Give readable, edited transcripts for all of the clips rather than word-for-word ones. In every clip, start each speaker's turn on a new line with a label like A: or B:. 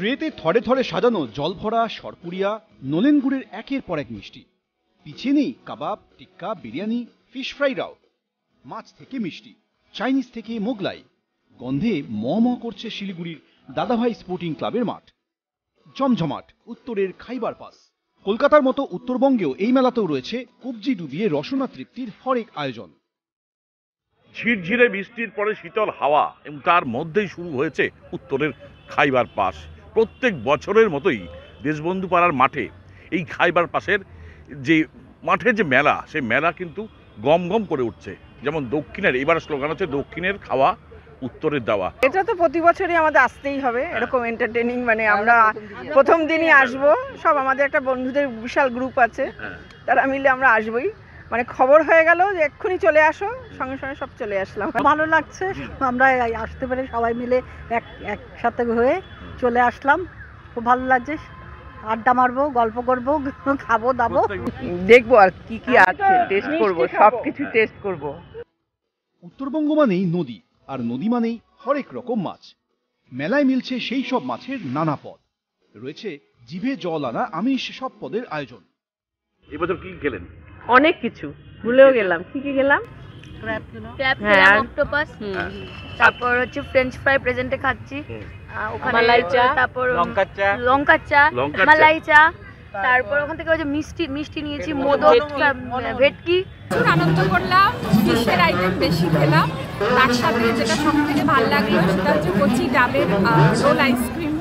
A: ট্রেতে থরে থরে সাজানো জলভরা সরপুরিয়া নলেন গুড়ের একের পর এক মিষ্টি। পিছিয়ে নেই কাবাব, টিক্কা, বিরিয়ানি, ফিশ ফ্রাইরাও। মাছ থেকে মিষ্টি, চাইনিজ থেকে মোগলাই, গন্ধে ম ম করছে শিলিগুড়ির দাদাভাই স্পোর্টিং ক্লাবের মাঠ। জমজমাট উত্তরের খাইবার পাস। কলকাতার মতো উত্তরবঙ্গেও এই মেলাতেও রয়েছে কবজি ডুবিয়ে রসনা তৃপ্তির হরেক আয়োজন।
B: ঝিরঝিরে বৃষ্টির পরে শীতল হাওয়া এবং তার মধ্যেই শুরু হয়েছে উত্তরের খাইবার পাস। প্রত্যেক বছরের মতোই দেশবন্ধু পাড়ার মাঠে এই খাইবার পাসের যে মাঠের যে মেলা, সেই মেলা কিন্তু গম গম করে উঠছে। যেমন দক্ষিণের, এবার স্লোগান হচ্ছে দক্ষিণের খাওয়া উত্তরের দেওয়া।
C: এটা তো প্রতি বছরই আমাদের আসতেই হবে, এরকম এন্টারটেইনিং। মানে আমরা প্রথম দিনই আসবো, সব আমাদের একটা বন্ধুদের বিশাল গ্রুপ আছে, তারা মিলে আমরা আসবোই। মানে খবর হয়ে গেল যে এক্ষুনি চলে আসো, সঙ্গে সঙ্গে সব চলে আসলাম।
D: ভালো লাগছে, আমরা আসতে পেরে সবাই মিলে একসাথে হয়ে চলে আসলাম। খুব ভালো লাগছে, আড্ডা মারবো, গল্প করবো, খাবো দাবো,
C: দেখবো আর কি কি আছে, টেস্ট করবো, সবকিছু টেস্ট করবো।
A: উত্তরবঙ্গ মানেই নদী, আর নদী মানেই হরেক রকম মাছ। মেলায় মিলছে সেই সব মাছের নানা পদ। রয়েছে জিভে জল আনা আমিষ সব পদের আয়োজন।
B: এবছর কি খেলেন?
C: অনেক কিছু ভুলেও গেলাম, কি কি গেলাম,
E: ক্র্যাব খেলাম, অক্টোপাস, তারপর হচ্ছে ফ্রেঞ্চ ফ্রাই প্রেজেন্টে খাচ্ছি, ওখানে মালাই চা, তারপর লঙ্কা চা, মালাই চা, তারপর ওখান থেকে হচ্ছে মিষ্টি নিয়েছি, মোদক, ভেটকি।
F: প্রচুর আনন্দ করলাম, ফিশের আইটেম বেশি খেলাম। তার সাথে যেটা সব থেকে ভালো লাগলো সেটা হচ্ছে কচি ডাবের রোল আইসক্রিম,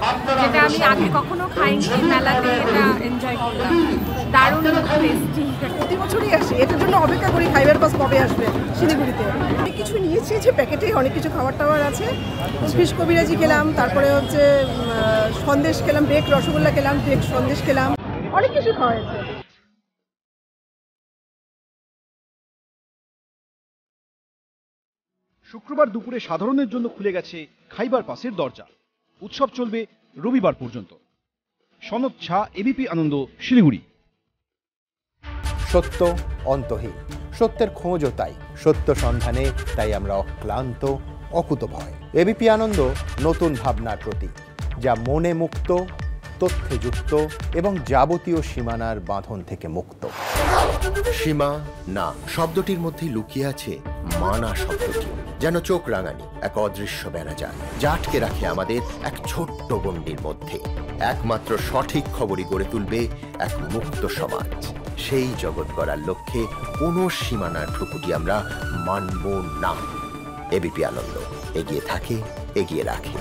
F: যেটা আমি আগে কখনো খাইনি, মেলাতে এটা এনজয় করলাম, দারুণ টেস্টি।
G: প্রতি বছরই আসি, এটার জন্য অপেক্ষা করি খাইবার পাস কবে আসবে শিলিগুড়িতে। অনেক কিছু নিয়েছি, যে প্যাকেটে অনেক কিছু খাবার টাবার আছে। ফিশ কবিরাজি খেলাম, তারপরে হচ্ছে সন্দেশ খেলাম, বেক রসগোল্লা খেলাম, বেক সন্দেশ খেলাম, অনেক কিছু খাওয়া হয়েছে।
A: শুক্রবার দুপুরে সাধারণের জন্য খুলে গেছে খাইবার পাসের দরজা। উৎসব চলবে রবিবার পর্যন্ত। সনদ ঝা, এবিপি আনন্দ, শিলিগুড়ি।
H: সত্য অন্তহীন, সত্যের খোঁজও তাই, সত্য সন্ধানে তাই আমরা অক্লান্ত, অকুতভয়। এবিপি আনন্দ নতুন ভাবনার প্রতীক, যা মনে মুক্ত, তথ্যে যুক্ত এবং যাবতীয় সীমানার বাঁধন থেকে মুক্ত। সীমা না শব্দটির মধ্যে লুকিয়ে আছে মানা শব্দটি, যেন চোখ রাঙানি এক অদৃশ্য বেড়াজাল, যা আটকে রাখে আমাদের এক ছোট্ট গণ্ডির মধ্যে। একমাত্র সঠিক খবরই গড়ে তুলবে এক মুক্ত সমাজ। সেই জগৎ গড়ার লক্ষ্যে কোনো সীমানার ঠুকুটি আমরা মানব না। এবিপি আনন্দ এগিয়ে থাকে, এগিয়ে রাখে।